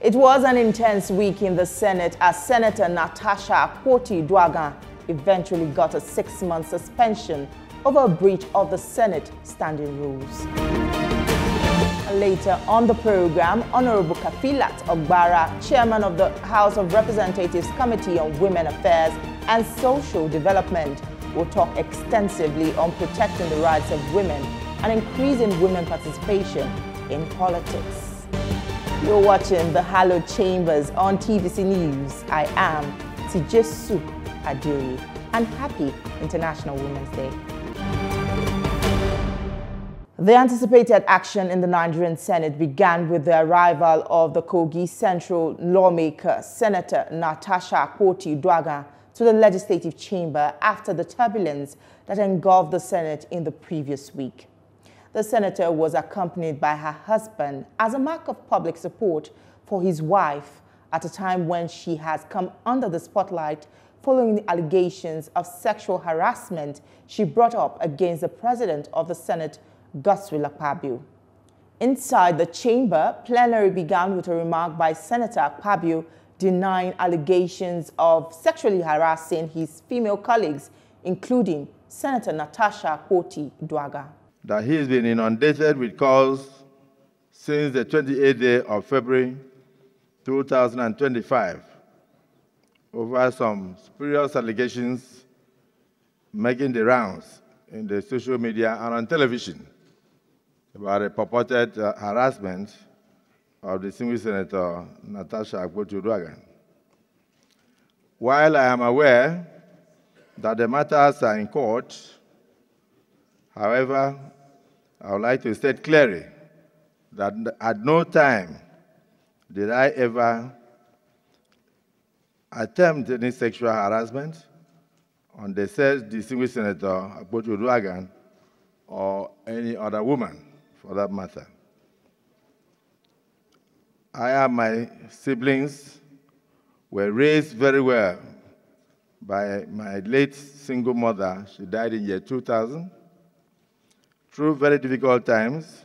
It was an intense week in the Senate as Senator Natasha Akpoti-Uduaghan eventually got a 6-month suspension over a breach of the Senate standing rules. Later on the program, Honorable Kafilat Ogbara, chairman of the House of Representatives Committee on Women Affairs and Social Development, will talk extensively on protecting the rights of women and increasing women participation in politics. You're watching the Hallowed Chambers on TVC News. I am Tijesu Adiri, and happy International Women's Day. The anticipated action in the Nigerian Senate began with the arrival of the Kogi Central lawmaker, Senator Natasha Akpoti-Uduaghan, to the legislative chamber after the turbulence that engulfed the Senate in the previous week. The senator was accompanied by her husband as a mark of public support for his wife at a time when she has come under the spotlight following the allegations of sexual harassment she brought up against the president of the Senate, Godswill Akpabio. Inside the chamber, plenary began with a remark by Senator Akpabio denying allegations of sexually harassing his female colleagues, including Senator Natasha Akpoti-Uduaghan. That he has been inundated with calls since the 28th day of February 2025 over some spurious allegations making the rounds in the social media and on television about a purported harassment of the distinguished Senator Natasha Akpoti-Uduaghan. While I am aware that the matters are in court, however, I would like to state clearly that at no time did I ever attempt any sexual harassment on the said distinguished Senator Akpoti-Uduaghan or any other woman for that matter. I and my siblings were raised very well by my late single mother. She died in year 2000. Through very difficult times,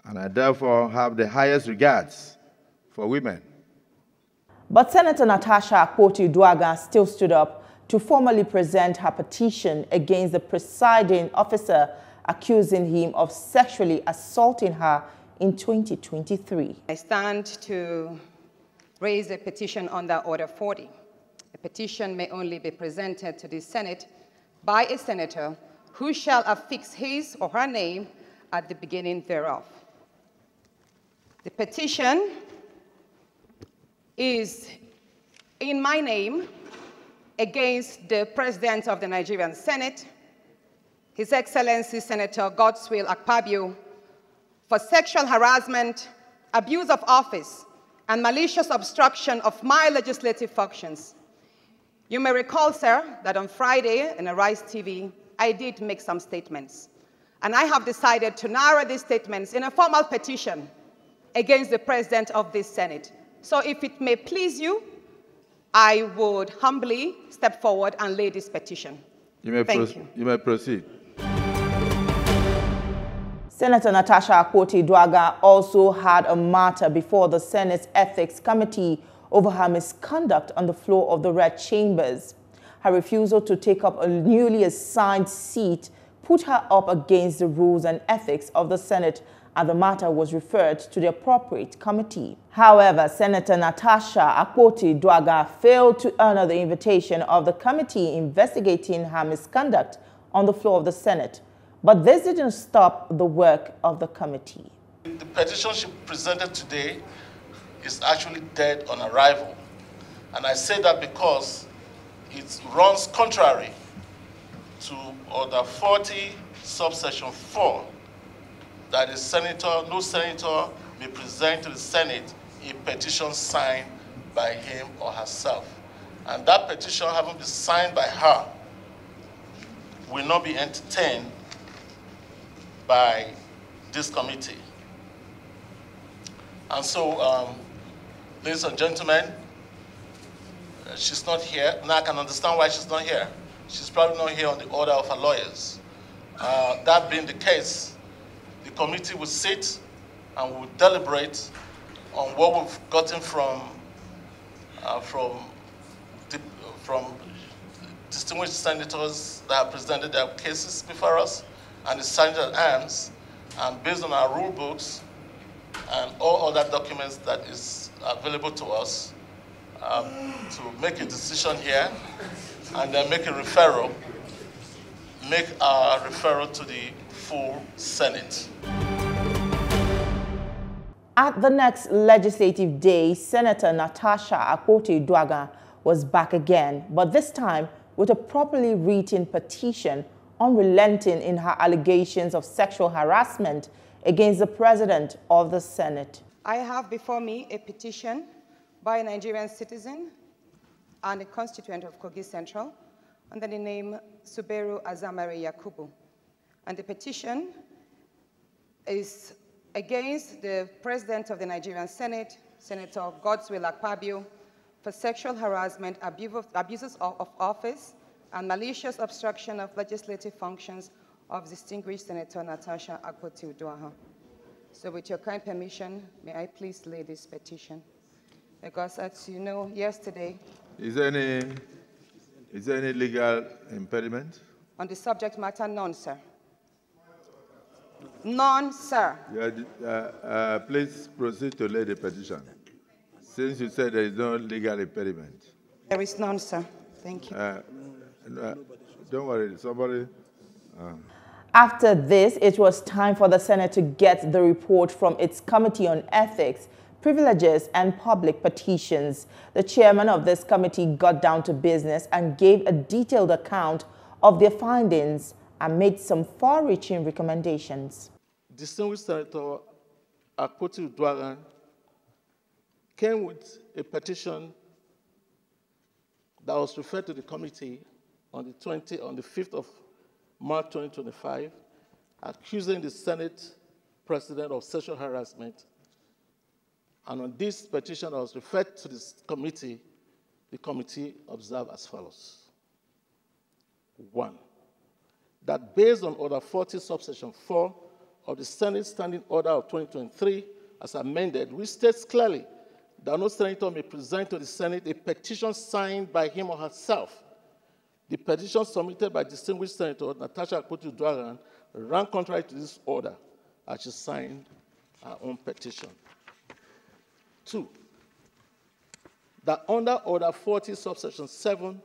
and I therefore have the highest regards for women. But Senator Natasha Akpoti-Uduaghan still stood up to formally present her petition against the presiding officer accusing him of sexually assaulting her in 2023. I stand to raise a petition under Order 40. A petition may only be presented to the Senate by a senator who shall affix his or her name at the beginning thereof. The petition is in my name against the President of the Nigerian Senate, His Excellency Senator Godswill Akpabio, for sexual harassment, abuse of office, and malicious obstruction of my legislative functions. You may recall, sir, that on Friday in Arise TV, I did make some statements. And I have decided to narrow these statements in a formal petition against the President of this Senate. So if it may please you, I would humbly step forward and lay this petition. Thank you. You may proceed. Senator Natasha Akpoti-Uduaghan also had a matter before the Senate's Ethics Committee over her misconduct on the floor of the Red Chambers. Her refusal to take up a newly assigned seat put her up against the rules and ethics of the Senate, and the matter was referred to the appropriate committee. However, Senator Natasha Akpoti-Uduaghan failed to honor the invitation of the committee investigating her misconduct on the floor of the Senate. But this didn't stop the work of the committee. The petition she presented today is actually dead on arrival. And I say that because it runs contrary to Order 40, subsection 4, that no senator may present to the Senate a petition signed by him or herself. And that petition, having been signed by her, will not be entertained by this committee. And so, ladies and gentlemen, she's not here. Now I can understand why she's not here. She's probably not here on the order of her lawyers. That being the case, the committee will sit and will deliberate on what we've gotten from distinguished senators that have presented their cases before us and the sergeant at arms, and based on our rule books and all other documents that is available to us, to make a decision here and then make a referral to the full Senate. At the next legislative day, Senator Natasha Akpoti-Uduaghan was back again, but this time with a properly written petition unrelenting in her allegations of sexual harassment against the President of the Senate. I have before me a petition by a Nigerian citizen and a constituent of Kogi Central under the name Suberu Azamare Yakubu. And the petition is against the President of the Nigerian Senate, Senator Godswill Akpabio, for sexual harassment, abuses of office, and malicious obstruction of legislative functions of distinguished Senator Natasha Akpoti-Uduaghan. So with your kind permission, may I please lay this petition? Because as you know, yesterday... Is there any legal impediment? On the subject matter, none, sir. None, sir. Yeah, please proceed to lay the petition. Since you said there is no legal impediment. There is none, sir. Thank you. Don't worry, somebody... After this, it was time for the Senate to get the report from its Committee on Ethics, Privileges and Public Petitions. The chairman of this committee got down to business and gave a detailed account of their findings and made some far-reaching recommendations. Distinguished Senator Akpoti-Uduaghan came with a petition that was referred to the committee on the 5th of March 2025, accusing the Senate President of sexual harassment. And on this petition that was referred to this committee, the committee observed as follows. 1, that based on Order 40, subsection 4 of the Senate Standing Order of 2023, as amended, which states clearly that no senator may present to the Senate a petition signed by him or herself. The petition submitted by distinguished Senator Natasha Akpoti-Uduaghan ran contrary to this order, as she signed her own petition. 2, that under Order 40, subsection 7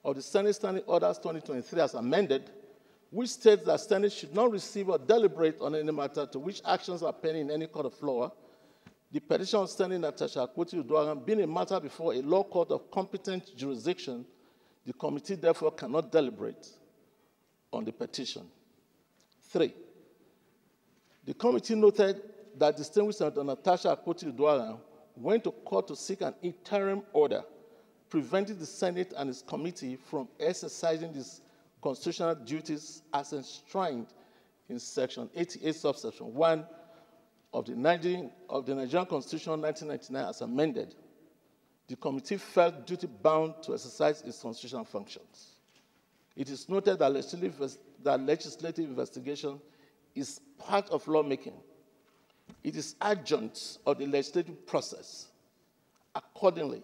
of the Senate Standing Orders 2023 as amended, which states that Senate should not receive or deliberate on any matter to which actions are pending in any court of law, the petition of Senator Natasha Akpoti-Uduaghan being a matter before a law court of competent jurisdiction, the committee therefore cannot deliberate on the petition. 3, the committee noted that distinguished Senator Natasha Akpoti-Uduaghan went to court to seek an interim order preventing the Senate and its committee from exercising these constitutional duties as enshrined in Section 88, subsection 1 of the Nigerian Constitution 1999 as amended. The committee felt duty-bound to exercise its constitutional functions. It is noted that legislative investigation is part of lawmaking. It is adjunct of the legislative process. Accordingly,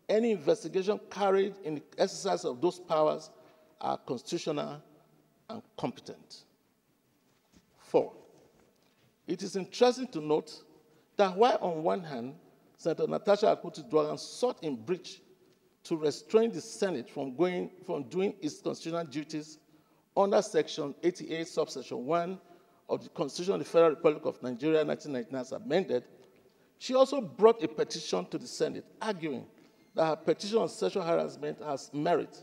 any investigation carried in the exercise of those powers are constitutional and competent. 4, it is interesting to note that while on one hand, Senator Natasha Akpoti-Uduaghan sought in breach to restrain the Senate from doing its constitutional duties under Section 88, subsection 1 of the Constitution of the Federal Republic of Nigeria, 1999, as amended, she also brought a petition to the Senate, arguing that her petition on sexual harassment has merit,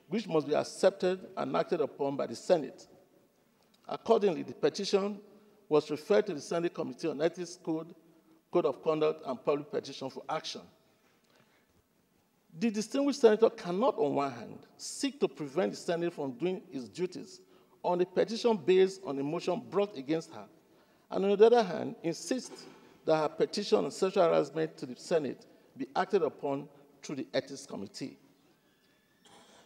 which must be accepted and acted upon by the Senate. Accordingly, the petition was referred to the Senate Committee on Ethics, Code of Conduct, and Public Petition for action. The distinguished senator cannot, on one hand, seek to prevent the Senate from doing its duties on a petition based on a motion brought against her, and on the other hand, insist that her petition on sexual harassment to the Senate be acted upon through the Ethics Committee.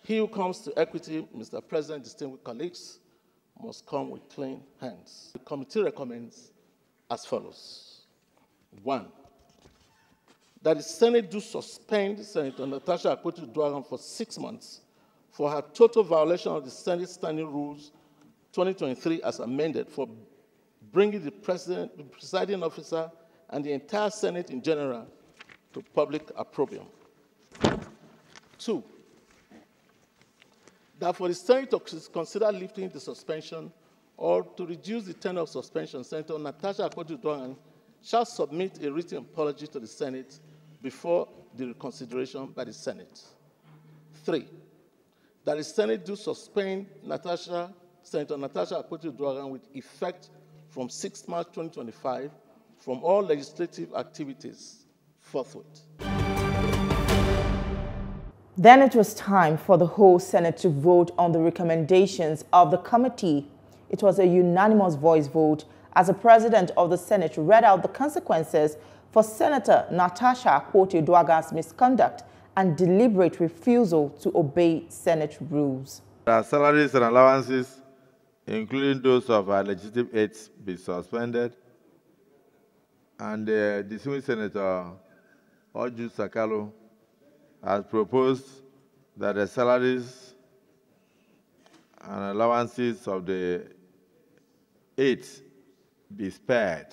He who comes to equity, Mr. President, distinguished colleagues, must come with clean hands. The committee recommends as follows. 1, that the Senate do suspend Senator Natasha Akpoti-Uduaghan for 6 months for her total violation of the Senate Standing Rules 2023 as amended for bringing the president, the presiding officer, and the entire Senate in general to public opprobrium. 2, that for the Senate to consider lifting the suspension or to reduce the tenure of suspension, Senator Natasha Akpoti-Uduaghan shall submit a written apology to the Senate before the reconsideration by the Senate. 3, that the Senate do suspend Senator Natasha Akpoti-Uduaghan with effect from 6 March 2025 from all legislative activities forthwith. Then it was time for the whole Senate to vote on the recommendations of the committee. It was a unanimous voice vote as the President of the Senate read out the consequences for Senator Natasha Akpoti-Uduaghan's misconduct and deliberate refusal to obey Senate rules. Our salaries and allowances, including those of our legislative aides, be suspended, and the dismissed Senator Oju Sakalo has proposed that the salaries and allowances of the aides be spared,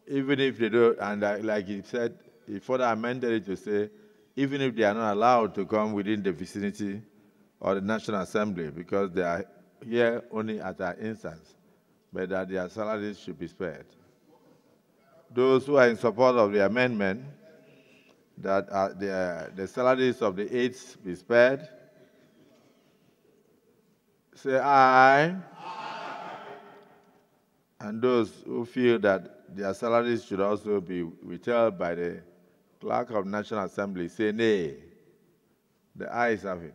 even if they don't, and like he said, he further amended it to say, even if they are not allowed to come within the vicinity of the National Assembly, because they are here only at our instance, but that their salaries should be spared. Those who are in support of the amendment, that the salaries of the aides be spared, say aye. And those who feel that their salaries should also be withheld by the Clerk of National Assembly, say nay. The ayes have it.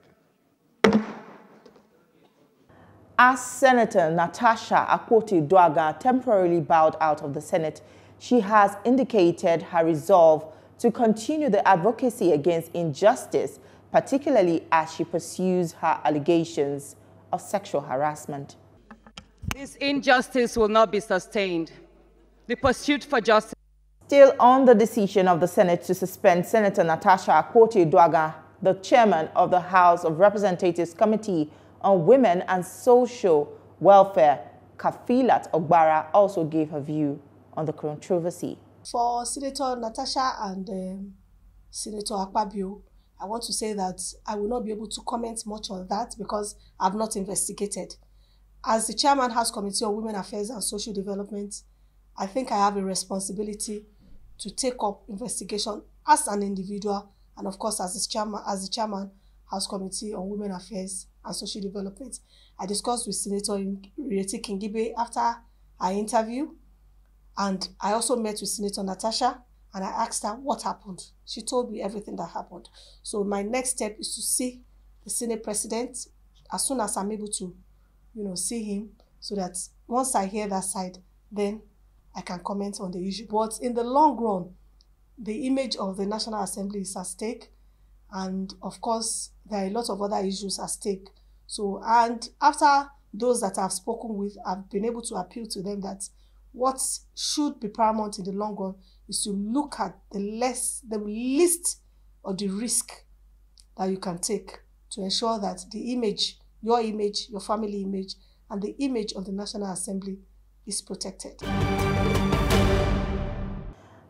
As Senator Natasha Akpoti-Uduaghan temporarily bowed out of the Senate, she has indicated her resolve to continue the advocacy against injustice, particularly as she pursues her allegations of sexual harassment. This injustice will not be sustained. The pursuit for justice. Still on the decision of the Senate to suspend Senator Natasha Akpoti-Uduaghan, the chairman of the House of Representatives Committee on Women and Social Welfare, Kafilat Ogbara, also gave her view on the controversy. For Senator Natasha and Senator Akpabio, I want to say that I will not be able to comment much on that because I've not investigated. As the chairman House Committee on Women Affairs and Social Development, I think I have a responsibility to take up investigation as an individual and of course as the chairman House Committee on Women Affairs and Social Development. I discussed with Senator Ireti Kingibe after our interview, and I also met with Senator Natasha and I asked her what happened. She told me everything that happened. So my next step is to see the Senate President as soon as I'm able to, see him, so that once I hear that side, then I can comment on the issue. But in the long run, the image of the National Assembly is at stake. And of course, there are a lot of other issues at stake. So, and after those that I've spoken with, I've been able to appeal to them that what should be paramount in the long run is to look at the least of the risk that you can take to ensure that the image, your family image, and the image of the National Assembly is protected.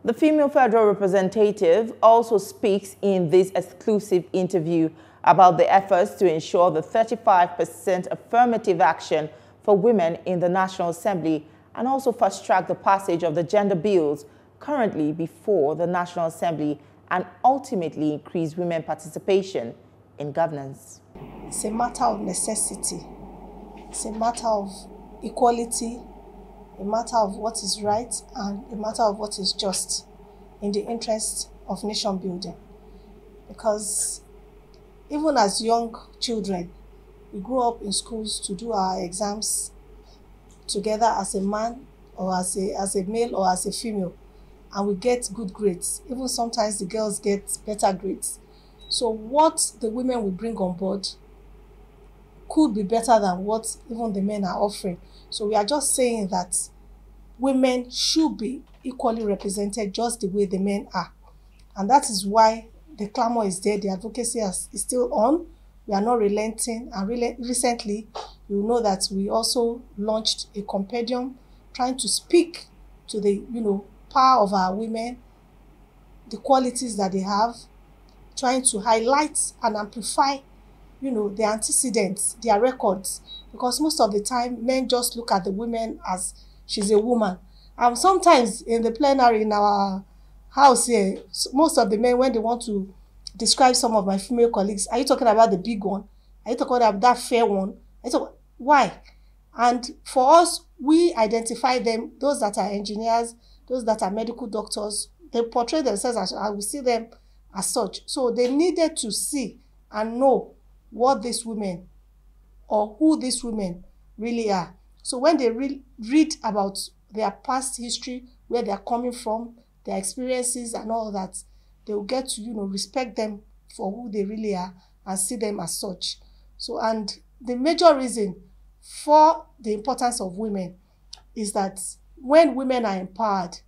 The female federal representative also speaks in this exclusive interview about the efforts to ensure the 35% affirmative action for women in the National Assembly and also fast-track the passage of the gender bills currently before the National Assembly and ultimately increase women participation in governance. It's a matter of necessity. It's a matter of equality, a matter of what is right, and a matter of what is just in the interest of nation building. Because even as young children, we grew up in schools to do our exams together as a man or as a male or as a female, and we get good grades. Even sometimes the girls get better grades. So what the women will bring on board could be better than what even the men are offering. So we are just saying that women should be equally represented just the way the men are. And that is why the clamor is there, the advocacy is still on. We are not relenting. And recently, you know that we also launched a compendium trying to speak to the, power of our women, the qualities that they have, trying to highlight and amplify, their antecedents, their records. Because most of the time, men just look at the women as she's a woman. And sometimes in the plenary in our house here, most of the men, when they want to describe some of my female colleagues, are you talking about the big one? Are you talking about that fair one? Why? And for us, we identify them, those that are engineers, those that are medical doctors, they portray themselves as, I will see them as such. So they needed to see and know what these women or who these women really are. So when they read about their past history, where they are coming from, their experiences and all that, they will get to, respect them for who they really are and see them as such. So, and the major reason for the importance of women is that when women are empowered,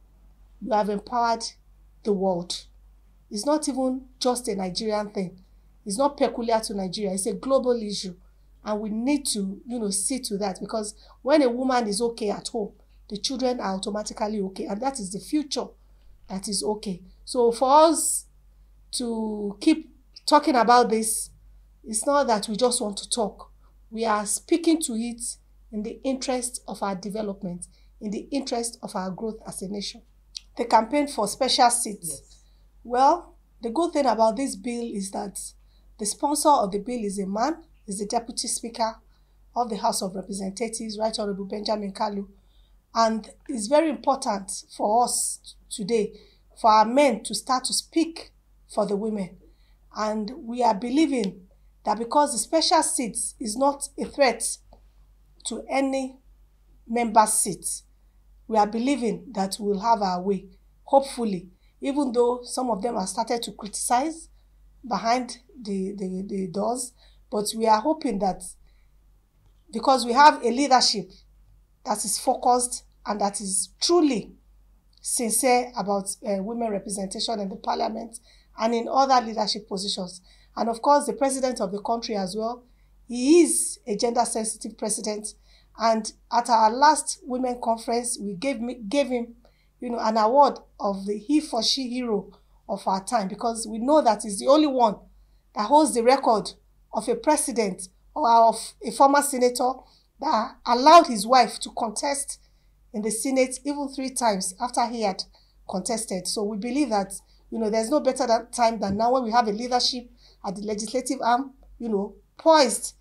you have empowered the world. It's not even just a Nigerian thing. It's not peculiar to Nigeria. It's a global issue. And we need to, see to that, because when a woman is okay at home, the children are automatically okay. And that is the future that is okay. So for us to keep talking about this, it's not that we just want to talk. We are speaking to it in the interest of our development, in the interest of our growth as a nation. The campaign for special seats. Yes. Well, the good thing about this bill is that the sponsor of the bill is a man, is the Deputy Speaker of the House of Representatives, Right Honorable Benjamin Kalu. And it's very important for us today, for our men to start to speak for the women. And we are believing that because the special seats is not a threat to any member seat, we are believing that we'll have our way, hopefully, even though some of them have started to criticize behind the doors. But we are hoping that because we have a leadership that is focused and that is truly sincere about women representation in the parliament and in other leadership positions. And of course, the president of the country as well, he is a gender-sensitive president. And at our last women conference, we gave him, an award of the he for she hero of our time, because we know that he's the only one that holds the record of a president or of a former senator that allowed his wife to contest in the Senate even 3 times after he had contested. So we believe that, there's no better time than now when we have a leadership at the legislative arm, poised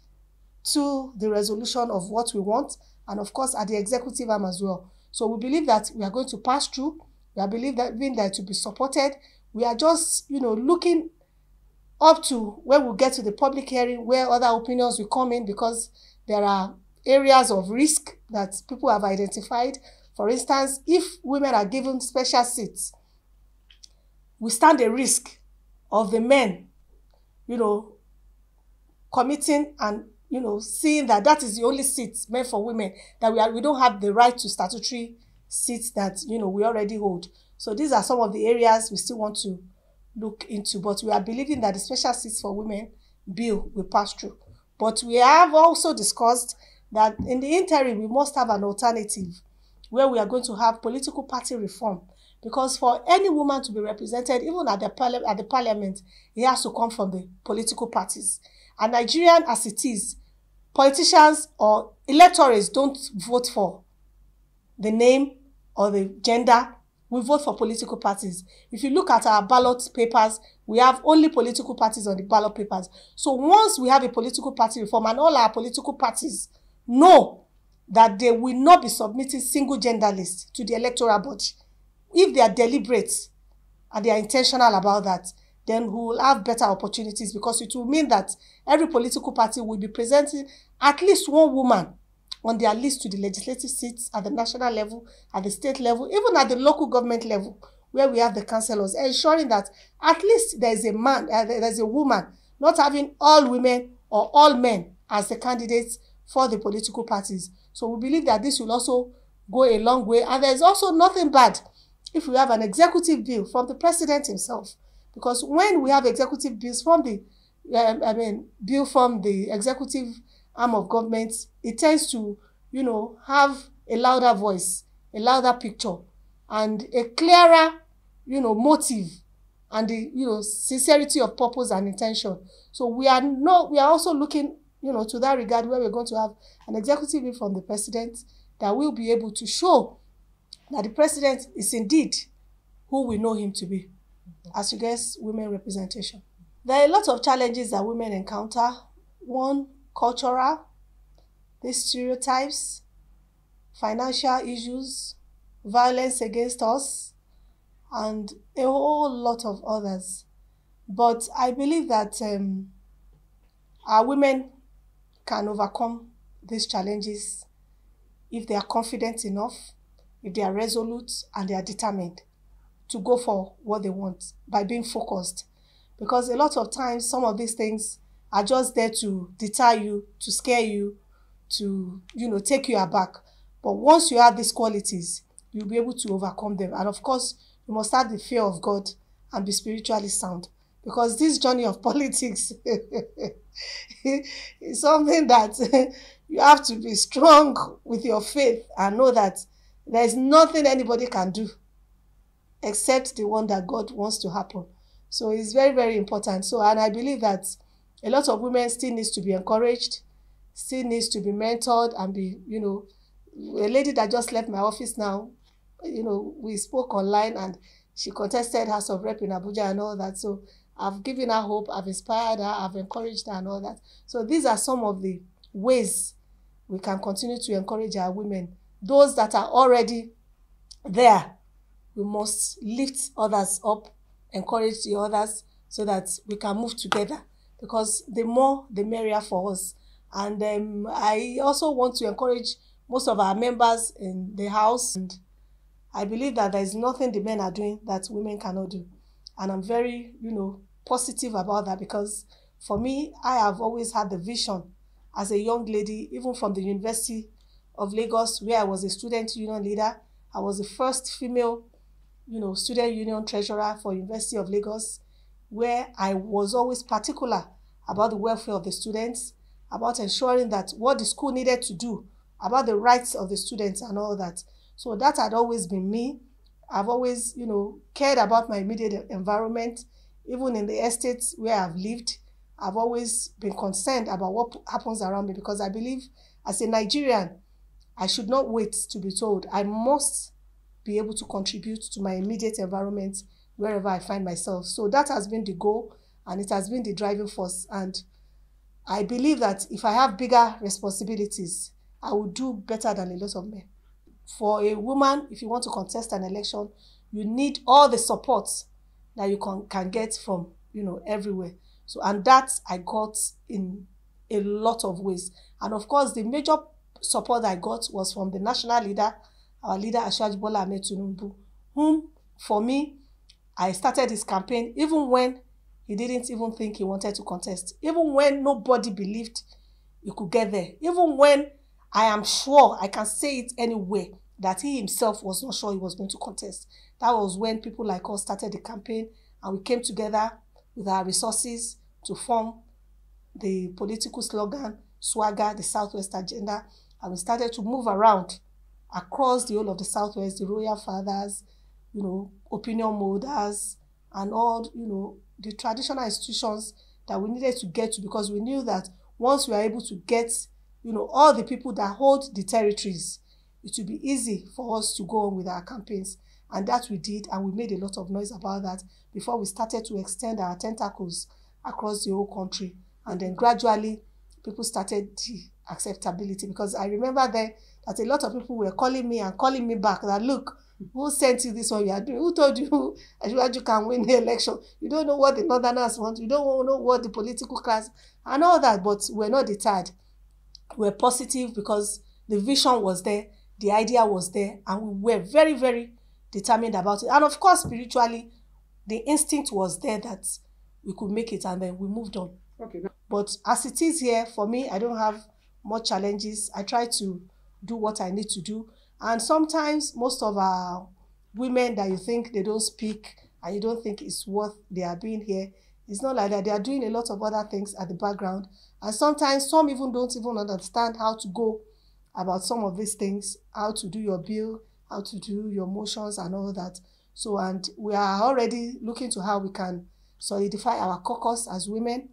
to the resolution of what we want, and of course at the executive arm as well. So we believe that we are going to pass through. We are believing that to be supported. We are just, looking up to when we get to the public hearing where other opinions will come in, because there are areas of risk that people have identified. For instance, if women are given special seats, we stand a risk of the men, committing and, seeing that is the only seat meant for women, that we don't have the right to statutory seats that, we already hold. So these are some of the areas we still want to look into, but we are believing that the special seats for women bill will pass through. But we have also discussed that in the interim, we must have an alternative where we are going to have political party reform, because for any woman to be represented, even at the parliament, it has to come from the political parties. And Nigerian as it is, politicians or electorates don't vote for the name or the gender. We vote for political parties. If you look at our ballot papers, we have only political parties on the ballot papers. So once we have a political party reform and all our political parties know that they will not be submitting single gender lists to the electoral body, if they are deliberate and they are intentional about that, then we will have better opportunities, because it will mean that every political party will be presenting at least one woman on their list to the legislative seats at the national level, at the state level, even at the local government level, where we have the councillors, ensuring that at least there is a man, there's a woman, not having all women or all men as the candidates for the political parties. So we believe that this will also go a long way. And there's also nothing bad if we have an executive bill from the president himself Because when we have executive bills from the, bill from the executive arm of government, it tends to, have a louder voice, a louder picture, and a clearer, motive, and the, sincerity of purpose and intention. So we are also looking, to that regard, where we're going to have an executive bill from the president that will be able to show that the president is indeed who we know him to be as regards women representation. There are a lot of challenges that women encounter. One, cultural, these stereotypes, financial issues, violence against us, and a whole lot of others. But I believe that our women can overcome these challenges if they are confident enough, if they are resolute, and they are determined to go for what they want by being focused. Because a lot of times, some of these things are just there to deter you, to scare you, to, take you aback. But once you have these qualities, you'll be able to overcome them. And of course, you must have the fear of God and be spiritually sound. Because this journey of politics is something that you have to be strong with your faith and know that there is nothing anybody can do except the one that God wants to happen. So it's very, very important. So, and I believe that a lot of women still needs to be encouraged, still needs to be mentored and be, a lady that just left my office now, we spoke online and she contested House of Rep in Abuja and all that. So I've given her hope, I've inspired her, I've encouraged her and all that. So these are some of the ways we can continue to encourage our women. Those that are already there, we must lift others up, encourage the others so that we can move together, because the more, the merrier for us. And I also want to encourage most of our members in the house. And I believe that there is nothing the men are doing that women cannot do. And I'm very, positive about that, because for me, I have always had the vision as a young lady, even from the University of Lagos, where I was a student union leader. I was the first female, student union treasurer for University of Lagos, where I was always particular about the welfare of the students, about ensuring that what the school needed to do, about the rights of the students and all that. So that had always been me. I've always, cared about my immediate environment. Even in the estates where I've lived, I've always been concerned about what happens around me, because I believe as a Nigerian, I should not wait to be told. I must be able to contribute to my immediate environment wherever I find myself. So that has been the goal, and it has been the driving force. And I believe that if I have bigger responsibilities, I will do better than a lot of men. For a woman, if you want to contest an election, you need all the support that you can get from, everywhere. So, and that I got in a lot of ways. And of course, the major support I got was from the national leader, our leader, Asiwaju Bola Ahmed Tinubu, whom, for me, I started his campaign even when he didn't even think he wanted to contest, even when nobody believed he could get there, even when I am sure, I can say it anywhere, that he himself was not sure he was going to contest. That was when people like us started the campaign, and we came together with our resources to form the political slogan, Swagger, the Southwest Agenda, and we started to move around across the whole of the Southwest, the royal fathers, opinion molders, and all, the traditional institutions that we needed to get to, because we knew that once we are able to get, all the people that hold the territories, it will be easy for us to go on with our campaigns. And that we did, and we made a lot of noise about that before we started to extend our tentacles across the whole country. And then gradually, people started the acceptability, because I remember then that a lot of people were calling me and calling me back that, look, who sent you this one you are doing? Who told you you can win the election? You don't know what the Northerners want. You don't know what the political class and all that. But we're not deterred. We're positive because the vision was there, the idea was there, and we were very, very determined about it. And of course, spiritually, the instinct was there that we could make it, and then we moved on. Okay. But as it is here, for me, I don't have much challenges. I try to do what I need to do. And sometimes most of our women that you think they don't speak and you don't think it's worth their being here. It's not like that. They are doing a lot of other things at the background. And sometimes some even don't even understand how to go about some of these things, how to do your bill, how to do your motions and all that. So, and we are already looking to how we can solidify our caucus as women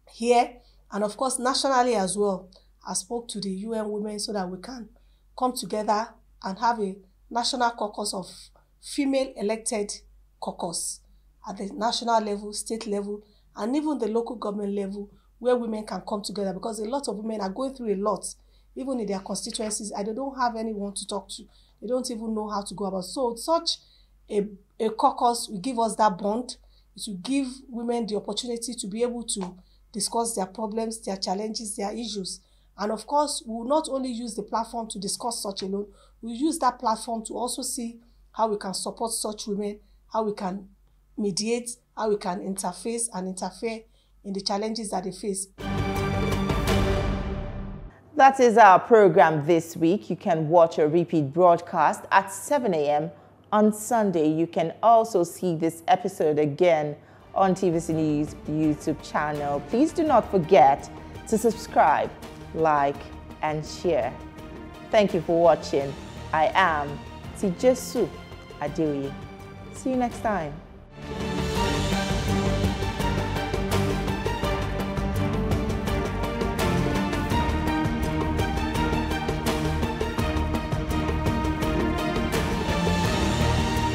here, and of course nationally as well. I spoke to the UN women so that we can come together and have a national caucus of female elected caucus at the national level, state level, and even the local government level, where women can come together, because a lot of women are going through a lot, even in their constituencies, and they don't have anyone to talk to. They don't even know how to go about. So such a caucus will give us that bond. It will give women the opportunity to be able to discuss their problems, their challenges, their issues. And of course, we will not only use the platform to discuss such alone, we'll use that platform to also see how we can support such women, how we can mediate, how we can interface and interfere in the challenges that they face. That is our program this week. You can watch a repeat broadcast at 7 a.m. on Sunday. You can also see this episode again on TVC News YouTube channel. Please do not forget to subscribe, like, and share. Thank you for watching. I am Tijesu Adeoye. See you next time.